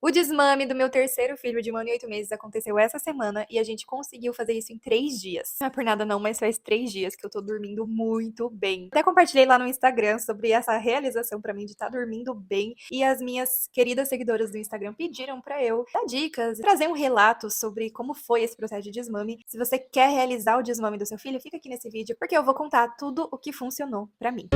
O desmame do meu terceiro filho de 1 ano e 8 meses aconteceu essa semana e a gente conseguiu fazer isso em 3 dias. Não é por nada não, mas faz 3 dias que eu tô dormindo muito bem. Até compartilhei lá no Instagram sobre essa realização pra mim de estar dormindo bem e as minhas queridas seguidoras do Instagram pediram pra eu dar dicas, trazer um relato sobre como foi esse processo de desmame. Se você quer realizar o desmame do seu filho, fica aqui nesse vídeo porque eu vou contar tudo o que funcionou pra mim.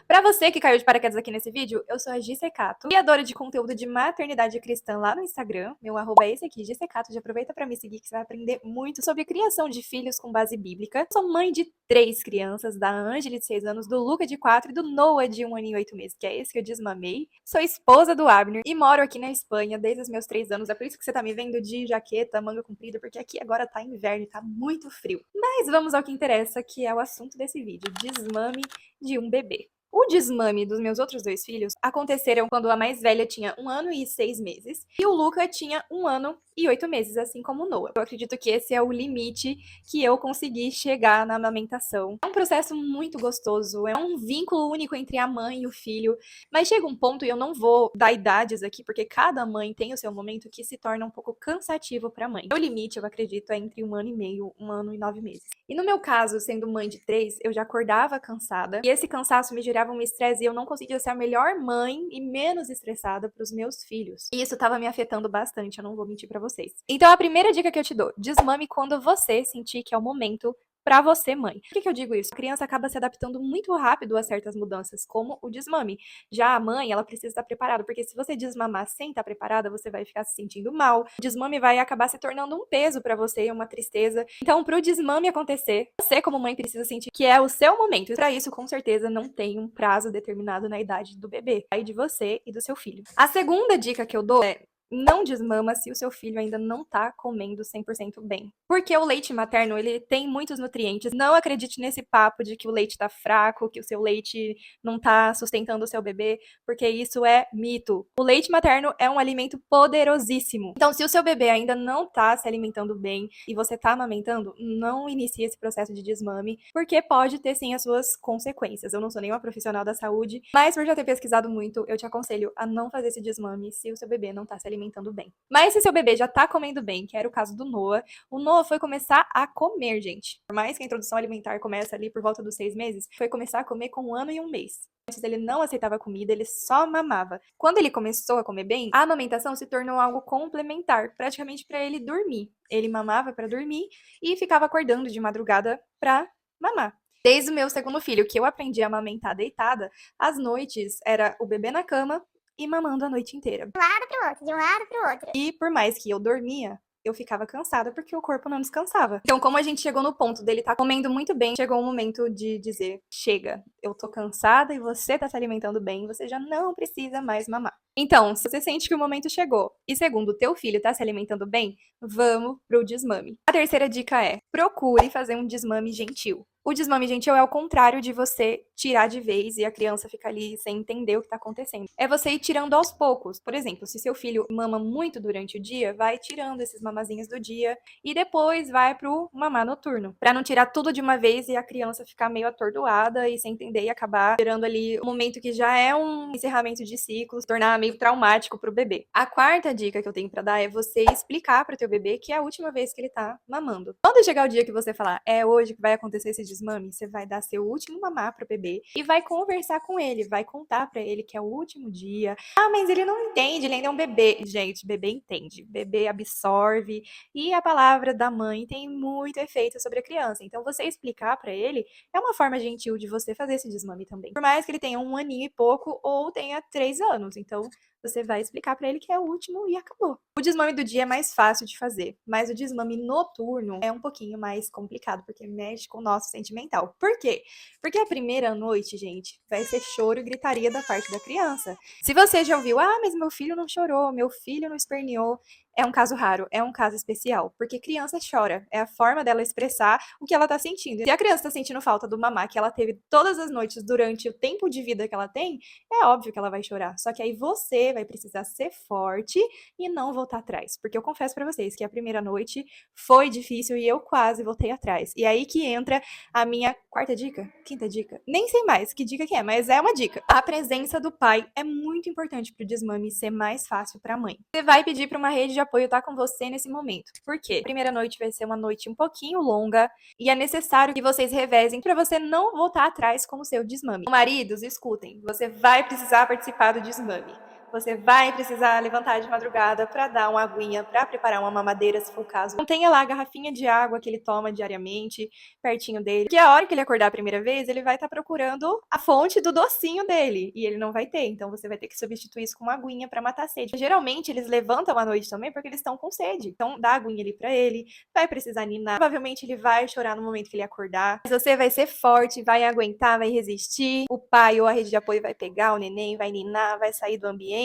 Pra você que caiu de paraquedas aqui nesse vídeo, eu sou a Gi Secato, criadora de conteúdo de maternidade cristã lá no Instagram. Meu arroba é esse aqui, Gi Secato. Já aproveita pra me seguir que você vai aprender muito sobre criação de filhos com base bíblica. Sou mãe de 3 crianças, da Ângela de 6 anos, do Luca de 4 e do Noah de 1 ano e 8 meses, que é esse que eu desmamei. Sou esposa do Abner e moro aqui na Espanha desde os meus 3 anos. É por isso que você tá me vendo de jaqueta, manga comprida, porque aqui agora tá inverno e tá muito frio. Mas vamos ao que interessa, que é o assunto desse vídeo: desmame de um bebê. O desmame dos meus outros 2 filhos aconteceram quando a mais velha tinha 1 ano e 6 meses e o Luca tinha 1 ano e 8 meses, assim como o Noah. Eu acredito que esse é o limite que eu consegui chegar na amamentação. É um processo muito gostoso, é um vínculo único entre a mãe e o filho, mas chega um ponto, e eu não vou dar idades aqui, porque cada mãe tem o seu momento, que se torna um pouco cansativo pra mãe. O limite, eu acredito, é entre 1 ano e meio, 1 ano e 9 meses. E no meu caso, sendo mãe de 3, eu já acordava cansada, e esse cansaço me gerava um estresse e eu não conseguia ser a melhor mãe e menos estressada pros meus filhos. E isso tava me afetando bastante, eu não vou mentir pra vocês. Então a primeira dica que eu te dou: desmame quando você sentir que é o momento pra você, mãe. Por que eu digo isso? A criança acaba se adaptando muito rápido a certas mudanças, como o desmame. Já a mãe, ela precisa estar preparada, porque se você desmamar sem estar preparada, você vai ficar se sentindo mal. O desmame vai acabar se tornando um peso pra você, uma tristeza. Então, pro desmame acontecer, você como mãe precisa sentir que é o seu momento. E pra isso, com certeza, não tem um prazo determinado na idade do bebê. Vai de você e do seu filho. A segunda dica que eu dou é: não desmama se o seu filho ainda não tá comendo 100% bem. Porque o leite materno, ele tem muitos nutrientes. Não acredite nesse papo de que o leite tá fraco, que o seu leite não tá sustentando o seu bebê, porque isso é mito. O leite materno é um alimento poderosíssimo. Então, se o seu bebê ainda não tá se alimentando bem e você tá amamentando, não inicie esse processo de desmame, porque pode ter sim as suas consequências. Eu não sou nenhuma profissional da saúde, mas por já ter pesquisado muito, eu te aconselho a não fazer esse desmame se o seu bebê não tá se alimentando bem. Mas se seu bebê já tá comendo bem, que era o caso do Noah, o Noah foi começar a comer, gente. Por mais que a introdução alimentar comece ali por volta dos 6 meses, foi começar a comer com 1 ano e 1 mês. Antes ele não aceitava comida, ele só mamava. Quando ele começou a comer bem, a amamentação se tornou algo complementar, praticamente para ele dormir. Ele mamava para dormir e ficava acordando de madrugada para mamar. Desde o meu segundo filho, que eu aprendi a amamentar deitada, às noites era o bebê na cama e mamando a noite inteira. De um lado pro outro, de um lado pro outro. E por mais que eu dormia, eu ficava cansada porque o corpo não descansava. Então, como a gente chegou no ponto dele estar comendo muito bem, chegou o momento de dizer: chega, eu tô cansada e você tá se alimentando bem, você já não precisa mais mamar. Então, se você sente que o momento chegou e segundo, o teu filho tá se alimentando bem, vamos pro desmame. A terceira dica é: procure fazer um desmame gentil. O desmame gentil é ao contrário de você tirar de vez e a criança ficar ali sem entender o que tá acontecendo. É você ir tirando aos poucos. Por exemplo, se seu filho mama muito durante o dia, vai tirando esses mamazinhos do dia e depois vai pro mamar noturno. Pra não tirar tudo de uma vez e a criança ficar meio atordoada e sem entender e acabar gerando ali um momento que já é um encerramento de ciclo, se tornar meio traumático pro bebê. A quarta dica que eu tenho pra dar é você explicar pro teu bebê que é a última vez que ele tá mamando. Quando chegar o dia que você falar: é hoje que vai acontecer esse desmame, você vai dar seu último mamar pro bebê e vai conversar com ele, vai contar pra ele que é o último dia. Ah, mas ele não entende, ele ainda é um bebê. Gente, bebê entende, bebê absorve e a palavra da mãe tem muito efeito sobre a criança. Então você explicar pra ele é uma forma gentil de você fazer esse desmame também. Por mais que ele tenha 1 aninho e pouco ou tenha 3 anos, então você vai explicar pra ele que é o último e acabou. O desmame do dia é mais fácil de fazer, mas o desmame noturno é um pouquinho mais complicado, porque mexe com o nosso sentimental. Por quê? Porque a primeira noite, gente, vai ser choro e gritaria da parte da criança. Se você já ouviu: ah, mas meu filho não chorou, meu filho não esperneou, é um caso raro, é um caso especial, porque criança chora, é a forma dela expressar o que ela tá sentindo. Se a criança tá sentindo falta do mamá que ela teve todas as noites durante o tempo de vida que ela tem, é óbvio que ela vai chorar. Só que aí você vai precisar ser forte e não voltar atrás, porque eu confesso pra vocês que a primeira noite foi difícil e eu quase voltei atrás. E aí que entra a minha quarta dica, quinta dica, nem sei mais que dica que é, mas é uma dica. A presença do pai é muito importante pro desmame ser mais fácil pra mãe. Você vai pedir pra uma rede de apoio estar com você nesse momento. Por quê? A primeira noite vai ser uma noite um pouquinho longa e é necessário que vocês revezem pra você não voltar atrás com o seu desmame. Maridos, escutem, você vai precisar participar do desmame. Você vai precisar levantar de madrugada para dar uma aguinha, para preparar uma mamadeira, se for o caso. Mantenha lá a garrafinha de água que ele toma diariamente, pertinho dele. Porque a hora que ele acordar a primeira vez, ele vai estar procurando a fonte do docinho dele. E ele não vai ter. Então você vai ter que substituir isso com uma aguinha para matar a sede. Geralmente eles levantam à noite também porque eles estão com sede. Então dá a aguinha ali para ele. Vai precisar ninar. Provavelmente ele vai chorar no momento que ele acordar. Mas você vai ser forte, vai aguentar, vai resistir. O pai ou a rede de apoio vai pegar o neném, vai ninar, vai sair do ambiente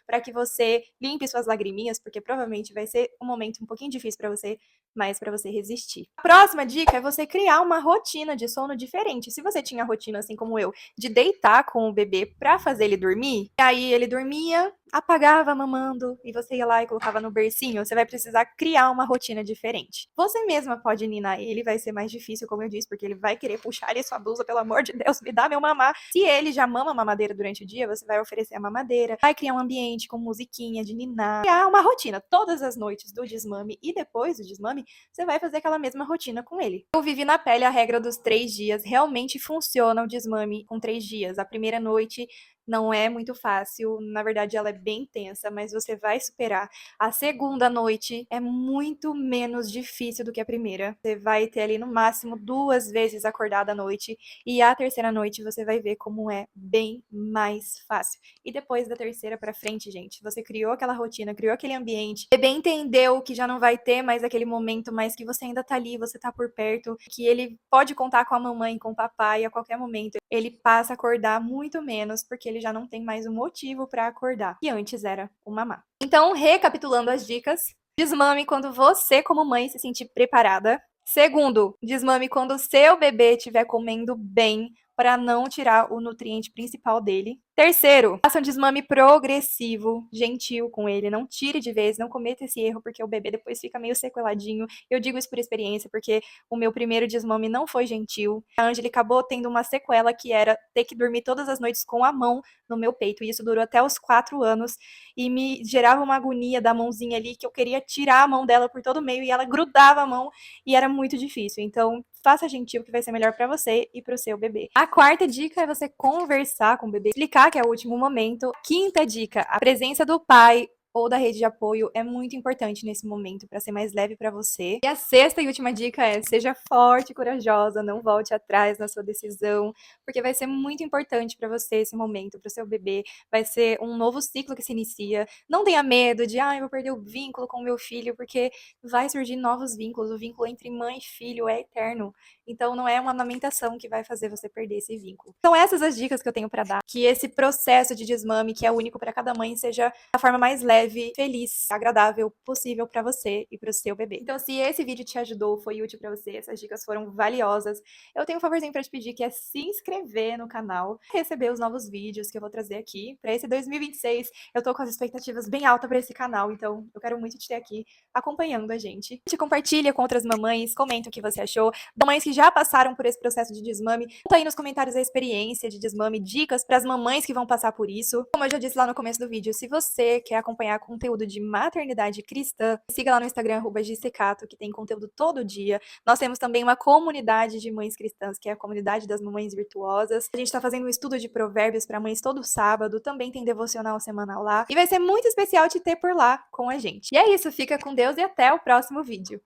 para que você limpe suas lagriminhas, porque provavelmente vai ser um momento um pouquinho difícil para você, mas para você resistir. A próxima dica é você criar uma rotina de sono diferente. Se você tinha a rotina, assim como eu, de deitar com o bebê para fazer ele dormir, e aí ele dormia, apagava mamando e você ia lá e colocava no bercinho, você vai precisar criar uma rotina diferente. Você mesma pode ninar ele, vai ser mais difícil, como eu disse, porque ele vai querer puxar ali sua blusa, pelo amor de Deus, me dá meu mamar. Se ele já mama mamadeira durante o dia, você vai oferecer a mamadeira, vai criar um ambiente com musiquinha de ninar, criar uma rotina. Todas as noites do desmame e depois do desmame, você vai fazer aquela mesma rotina com ele. Eu vivi na pele a regra dos 3 dias, realmente funciona o desmame com 3 dias. A primeira noite não é muito fácil, na verdade ela é bem tensa, mas você vai superar. A segunda noite é muito menos difícil do que a primeira. Você vai ter ali no máximo 2 vezes acordada à noite, e a terceira noite você vai ver como é bem mais fácil. E depois da terceira pra frente, gente, você criou aquela rotina, criou aquele ambiente, o bebê entendeu que já não vai ter mais aquele momento, mas que você ainda tá ali, você tá por perto, que ele pode contar com a mamãe, com o papai a qualquer momento. Ele passa a acordar muito menos, porque ele já não tem mais um motivo para acordar, que antes era o mamar. Então, recapitulando as dicas: desmame quando você, como mãe, se sentir preparada. Segundo, desmame quando o seu bebê estiver comendo bem, para não tirar o nutriente principal dele. Terceiro, faça um desmame progressivo, gentil com ele, não tire de vez, não cometa esse erro, porque o bebê depois fica meio sequeladinho. Eu digo isso por experiência, porque o meu primeiro desmame não foi gentil. A Ângela acabou tendo uma sequela que era ter que dormir todas as noites com a mão no meu peito, e isso durou até os 4 anos, e me gerava uma agonia da mãozinha ali, que eu queria tirar a mão dela por todo o meio, e ela grudava a mão, e era muito difícil. Então, faça gentil, que vai ser melhor para você e para o seu bebê. A quarta dica é você conversar com o bebê, explicar que é o último momento. Quinta dica, a presença do pai ou da rede de apoio é muito importante nesse momento para ser mais leve para você. E a sexta e última dica é: seja forte e corajosa, não volte atrás na sua decisão, porque vai ser muito importante para você esse momento, para o seu bebê. Vai ser um novo ciclo que se inicia. Não tenha medo de, eu vou perder o vínculo com o meu filho, porque vai surgir novos vínculos. O vínculo entre mãe e filho é eterno. Então não é uma amamentação que vai fazer você perder esse vínculo. São essas as dicas que eu tenho para dar. Que esse processo de desmame, que é único para cada mãe, seja a forma mais leve, feliz, agradável possível para você e para o seu bebê. Então, se esse vídeo te ajudou, foi útil para você, essas dicas foram valiosas, eu tenho um favorzinho para te pedir, que é se inscrever no canal, receber os novos vídeos que eu vou trazer aqui. Para esse 2026, eu tô com as expectativas bem altas para esse canal, então eu quero muito te ter aqui acompanhando a gente. Compartilha com outras mamães, comenta o que você achou. Mamães que já passaram por esse processo de desmame, conta aí nos comentários a experiência de desmame, dicas para as mamães que vão passar por isso. Como eu já disse lá no começo do vídeo, se você quer acompanhar conteúdo de maternidade cristã, siga lá no Instagram @gisecato, que tem conteúdo todo dia. Nós temos também uma comunidade de mães cristãs, que é a comunidade das mamães virtuosas. A gente está fazendo um estudo de provérbios para mães todo sábado, também tem devocional semanal lá, e vai ser muito especial te ter por lá com a gente. E é isso, fica com Deus e até o próximo vídeo.